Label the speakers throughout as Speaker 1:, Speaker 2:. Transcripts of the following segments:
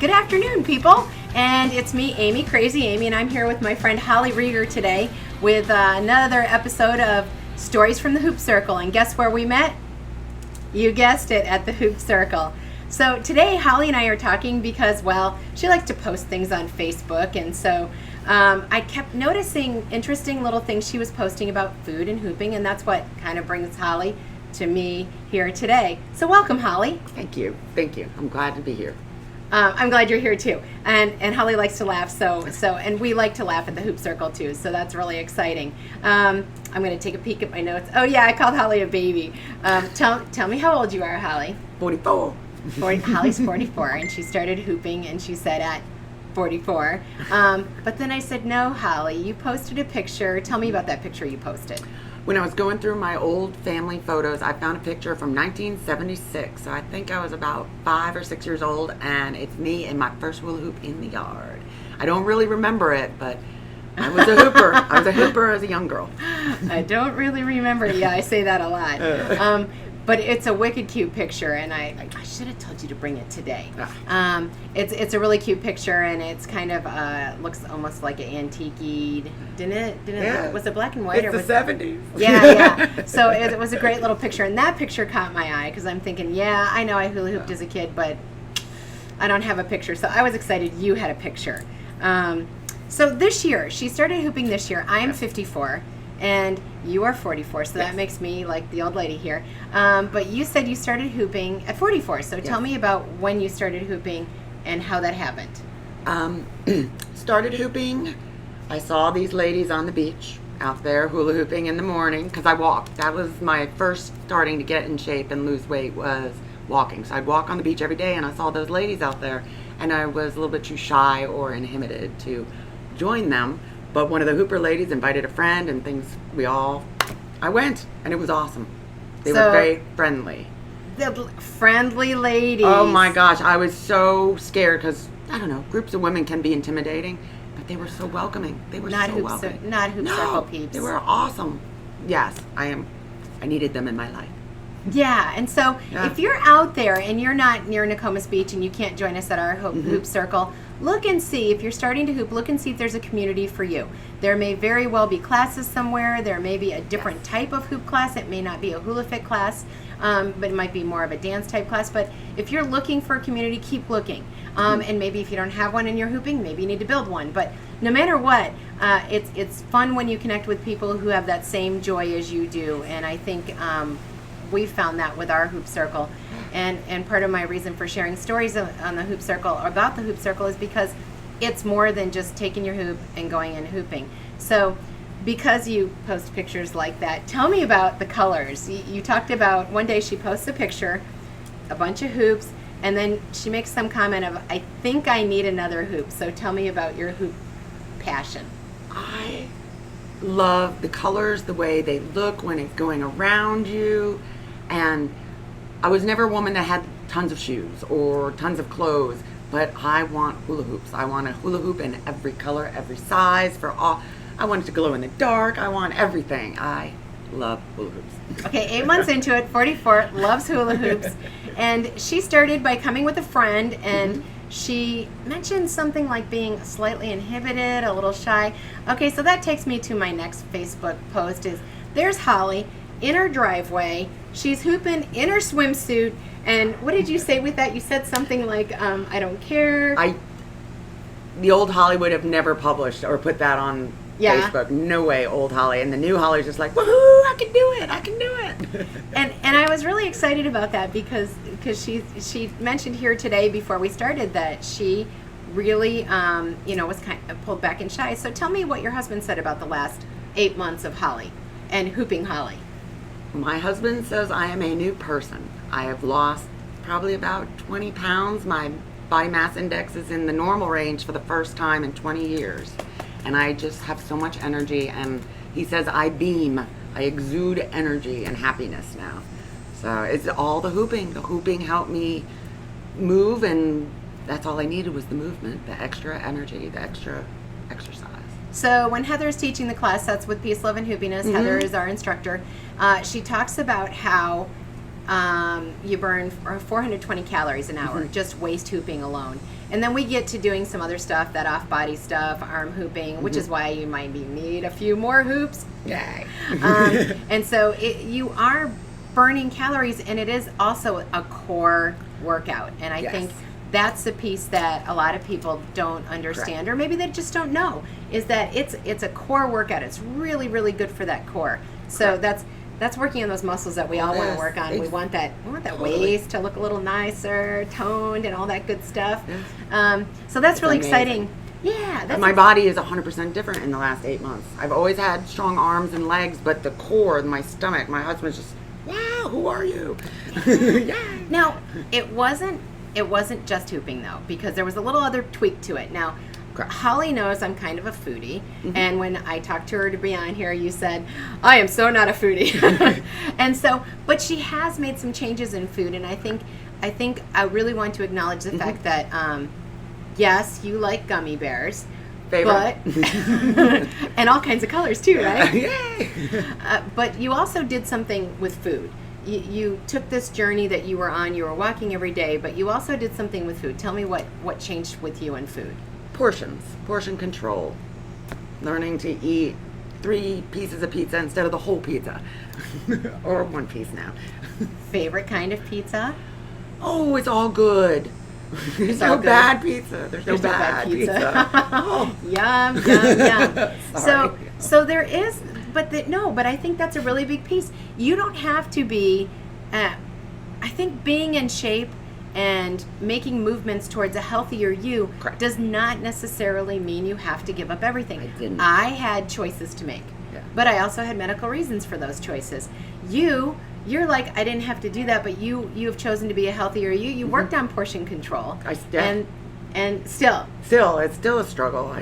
Speaker 1: Good afternoon, people. And it's me, Amy, Crazy Amy, and I'm here with my friend Holly Regar today with another episode of Stories from the Hoop Circle. And guess where we met? You guessed it, at the Hoop Circle. So today, Holly and I are talking because, well, she likes to post things on Facebook, and so I kept noticing interesting little things she was posting about food and hooping, and that's what kind of brings Holly to me here today. So welcome, Holly.
Speaker 2: Thank you. I'm glad to be here.
Speaker 1: I'm glad you're here too. And Holly likes to laugh, and we like to laugh at the Hoop Circle too, so that's really exciting. I'm going to take a peek at my notes. Oh yeah, I called Holly a baby. Tell me how old you are, Holly.
Speaker 2: 44.
Speaker 1: Holly's 44, and she started hooping, and she said at 44. But then I said, no, Holly, you posted a picture. Tell me about that picture you posted.
Speaker 2: When I was going through my old family photos, I found a picture from 1976. So I think I was about 5 or 6 years old, and it's me in my first hula hoop in the yard. I don't really remember it, but I was a hooper. I was a hooper as a young girl.
Speaker 1: I don't really remember it. Yeah, I say that a lot. But it's a wicked cute picture, and I should have told you to bring it today. It's a really cute picture, and it's kind of looks almost like an antique-y. Didn't it? Was it black and white?
Speaker 2: It's the 70s.
Speaker 1: Yeah. So it was a great little picture, and that picture caught my eye because I'm thinking, yeah, I know I hula hooped as a kid, but I don't have a picture. So I was excited you had a picture. So this year, she started hooping this year. I'm 54. And you are 44, so that makes me like the old lady here. But you said you started hooping at 44, so tell me about when you started hooping and how that happened.
Speaker 2: Started hooping. I saw these ladies on the beach out there hula hooping in the morning because I walked. That was my first starting to get in shape and lose weight, was walking. So I'd walk on the beach every day, and I saw those ladies out there, and I was a little bit too shy or inhibited to join them. But one of the hooper ladies invited a friend, and I went, and it was awesome. They were very friendly.
Speaker 1: The friendly ladies.
Speaker 2: Oh my gosh, I was so scared because, I don't know, groups of women can be intimidating, but they were so welcoming. They were so welcoming.
Speaker 1: Not hoop circle peeps.
Speaker 2: They were awesome. Yes, I needed them in my life.
Speaker 1: Yeah, and so if you're out there and you're not near Nokomis Beach and you can't join us at our hoop circle, look and see. If you're starting to hoop, look and see if there's a community for you. There may very well be classes somewhere. There may be a different type of hoop class. It may not be a hula fit class, but it might be more of a dance type class. But if you're looking for a community, keep looking. And maybe if you don't have one in your hooping, maybe you need to build one. But no matter what, it's fun when you connect with people who have that same joy as you do. And I think we found that with our hoop circle, and part of my reason for sharing stories on the hoop circle or about the hoop circle is because it's more than just taking your hoop and going and hooping. So because you post pictures like that, tell me about the colors. You talked about one day she posts a picture, a bunch of hoops, and then she makes some comment of, I think I need another hoop. So tell me about your hoop passion.
Speaker 2: I love the colors, the way they look when it's going around you. And I was never a woman that had tons of shoes or tons of clothes, but I want hula hoops. I want a hula hoop in every color, every size, I want it to glow in the dark. I want everything. I love hula hoops.
Speaker 1: Okay, 8 months into it, 44, loves hula hoops. And she started by coming with a friend, and she mentioned something like being slightly inhibited, a little shy. Okay, so that takes me to my next Facebook post is, there's Holly in her driveway. She's hooping in her swimsuit. And what did you say with that? You said something like, I don't care.
Speaker 2: The old Holly would have never published or put that on Facebook. No way, old Holly. And the new Holly's just like, woohoo, I can do it.
Speaker 1: And I was really excited about that because she mentioned here today before we started that she really, was kind of pulled back and shy. So tell me what your husband said about the last 8 months of Holly and hooping Holly.
Speaker 2: My husband says I am a new person. I have lost probably about 20 pounds. My body mass index is in the normal range for the first time in 20 years. And I just have so much energy, and he says I beam. I exude energy and happiness now. So it's all the hooping. The hooping helped me move, and that's all I needed was the movement, the extra energy, the extra exercise.
Speaker 1: So when Heather's teaching the class, that's with Peace, Love, and Hoopiness. Heather is our instructor. She talks about how you burn 420 calories an hour, just waist hooping alone. And then we get to doing some other stuff, that off-body stuff, arm hooping, which is why you might need a few more hoops.
Speaker 2: Yay.
Speaker 1: And so you are burning calories, and it is also a core workout. And I think that's the piece that a lot of people don't understand, or maybe they just don't know, is that it's a core workout. It's really, really good for that core. So that's working on those muscles that we all want to work on. We want that waist to look a little nicer, toned, and all that good stuff. So that's really exciting. Yeah.
Speaker 2: My body is 100% different in the last 8 months. I've always had strong arms and legs, but the core, my stomach, my husband's just, wow, who are you?
Speaker 1: Now, it wasn't just hooping though, because there was a little other tweak to it. Now, Holly knows I'm kind of a foodie, and when I talked to her to be on here, you said, I am so not a foodie. And so, but she has made some changes in food, and I think I really want to acknowledge the fact that, yes, you like gummy bears,
Speaker 2: Favorite.
Speaker 1: but, and all kinds of colors too, right?
Speaker 2: Yay!
Speaker 1: But you also did something with food. You took this journey that you were on, you were walking every day, but you also did something with food. Tell me what changed with you in food.
Speaker 2: Portion control. Learning to eat 3 pieces of pizza instead of the whole pizza. Or 1 piece now.
Speaker 1: Favorite kind of pizza?
Speaker 2: Oh, it's all good. There's no bad pizza. There's no bad pizza. Oh.
Speaker 1: Yum, yum, yum.
Speaker 2: Sorry.
Speaker 1: So there is, but I think that's a really big piece. You don't have to be, I think being in shape and making movements towards a healthier you does not necessarily mean you have to give up everything.
Speaker 2: I didn't.
Speaker 1: I had choices to make, but I also had medical reasons for those choices. You're like, I didn't have to do that, but you have chosen to be a healthier you. You worked on portion control. And still,
Speaker 2: it's still a struggle.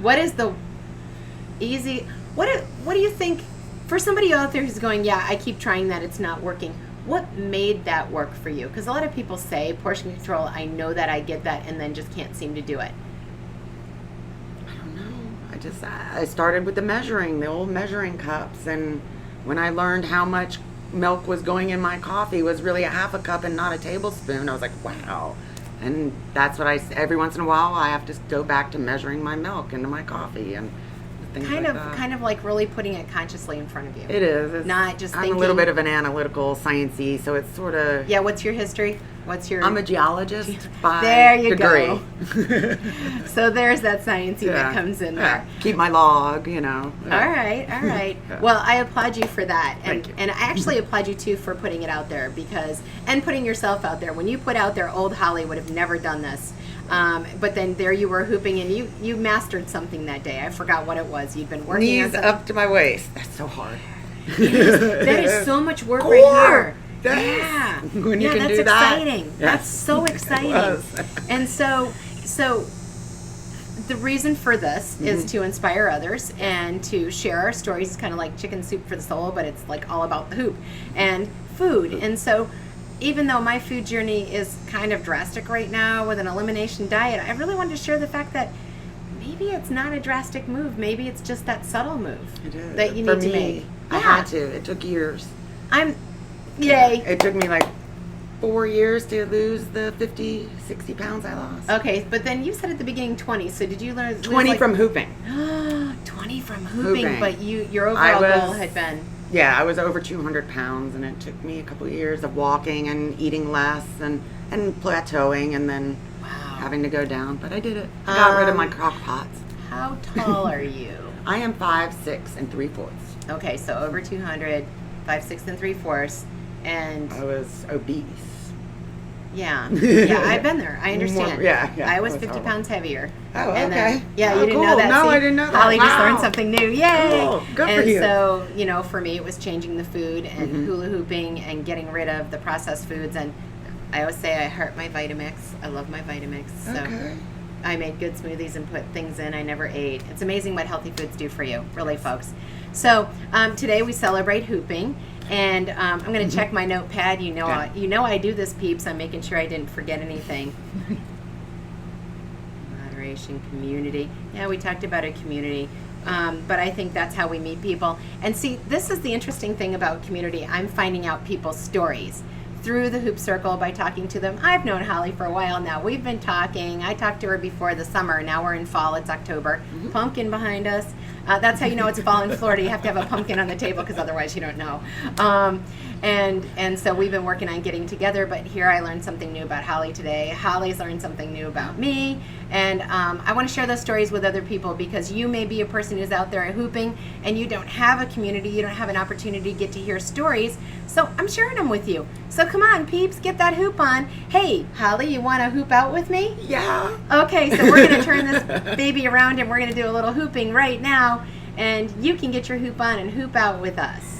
Speaker 1: What is the easy? What do you think for somebody out there who's going, yeah, I keep trying that, it's not working? What made that work for you? Because a lot of people say portion control, I know that, I get that, and then just can't seem to do it.
Speaker 2: I don't know. I started with the old measuring cups, and when I learned how much milk was going in my coffee was really a half a cup and not a tablespoon, I was like, wow. And that's what every once in a while I have to go back to measuring my milk into my coffee and things
Speaker 1: kind of like really putting it consciously in front of you.
Speaker 2: It is. It's
Speaker 1: not just thinking.
Speaker 2: I'm a little bit of an analytical sciencey, so it's sort of.
Speaker 1: Yeah. What's your history?
Speaker 2: I'm a geologist by
Speaker 1: there you
Speaker 2: degree.
Speaker 1: Go. So there's that sciencey that comes in there.
Speaker 2: Keep my log,
Speaker 1: All right. Well, I applaud you for that,
Speaker 2: Thank you.
Speaker 1: And I actually applaud you too for putting it out there and putting yourself out there. When you put out there, old Holly would have never done this, but then there you were hooping, and you mastered something that day. I forgot what it was. You'd been working
Speaker 2: knees up to my waist. That's so hard.
Speaker 1: That is so much work right here.
Speaker 2: Yeah. When you can
Speaker 1: that's
Speaker 2: do that.
Speaker 1: Exciting.
Speaker 2: Yes.
Speaker 1: That's so exciting. And so the reason for this is to inspire others and to share our stories. It's kind of like chicken soup for the soul, but it's like all about the hoop and food. And so even though my food journey is kind of drastic right now with an elimination diet, I really wanted to share the fact that maybe it's not a drastic move. Maybe it's just that subtle move that you need to make.
Speaker 2: I had to. It took years.
Speaker 1: Yay.
Speaker 2: It took me like 4 years to lose the 50, 60 pounds I lost.
Speaker 1: Okay, but then you said at the beginning 20, so did you learn
Speaker 2: 20 from hooping.
Speaker 1: 20 from hooping, but your overall goal had been...
Speaker 2: Yeah, I was over 200 pounds, and it took me a couple of years of walking and eating less and plateauing and then having to go down, but I did it. I got rid of my crock pots.
Speaker 1: How tall are you?
Speaker 2: I am 5'6"3/4".
Speaker 1: Okay, so over 200, 5'6" 3/4", and
Speaker 2: I was obese.
Speaker 1: Yeah, I've been there. I understand.
Speaker 2: Yeah.
Speaker 1: I was 50 pounds heavier.
Speaker 2: Oh,
Speaker 1: and
Speaker 2: okay.
Speaker 1: You didn't know that.
Speaker 2: No,
Speaker 1: See,
Speaker 2: I didn't know that.
Speaker 1: Holly just learned something new. Yay!
Speaker 2: Cool. Good
Speaker 1: and
Speaker 2: for you.
Speaker 1: So, for me, it was changing the food and hula hooping and getting rid of the processed foods. And I always say I heart my Vitamix. I love my Vitamix. So I made good smoothies and put things in I never ate. It's amazing what healthy foods do for you, really, folks. So today we celebrate hooping. And I'm going to check my notepad. You know I do this, peeps. I'm making sure I didn't forget anything. Moderation, community. Yeah, we talked about a community. But I think that's how we meet people. And see, this is the interesting thing about community. I'm finding out people's stories through the Hoop Circle by talking to them. I've known Holly for a while now. We've been talking. I talked to her before the summer. Now we're in fall. It's October. Pumpkin behind us. That's how you know it's fall in Florida. You have to have a pumpkin on the table because otherwise you don't know. And so we've been working on getting together, but here I learned something new about Holly today. Holly's learned something new about me, and I want to share those stories with other people because you may be a person who's out there hooping and you don't have a community, you don't have an opportunity to get to hear stories, so I'm sharing them with you. So come on, peeps, get that hoop on. Hey, Holly, you want to hoop out with me?
Speaker 2: Yeah.
Speaker 1: Okay, so we're going to turn this baby around and we're going to do a little hooping right now, and you can get your hoop on and hoop out with us.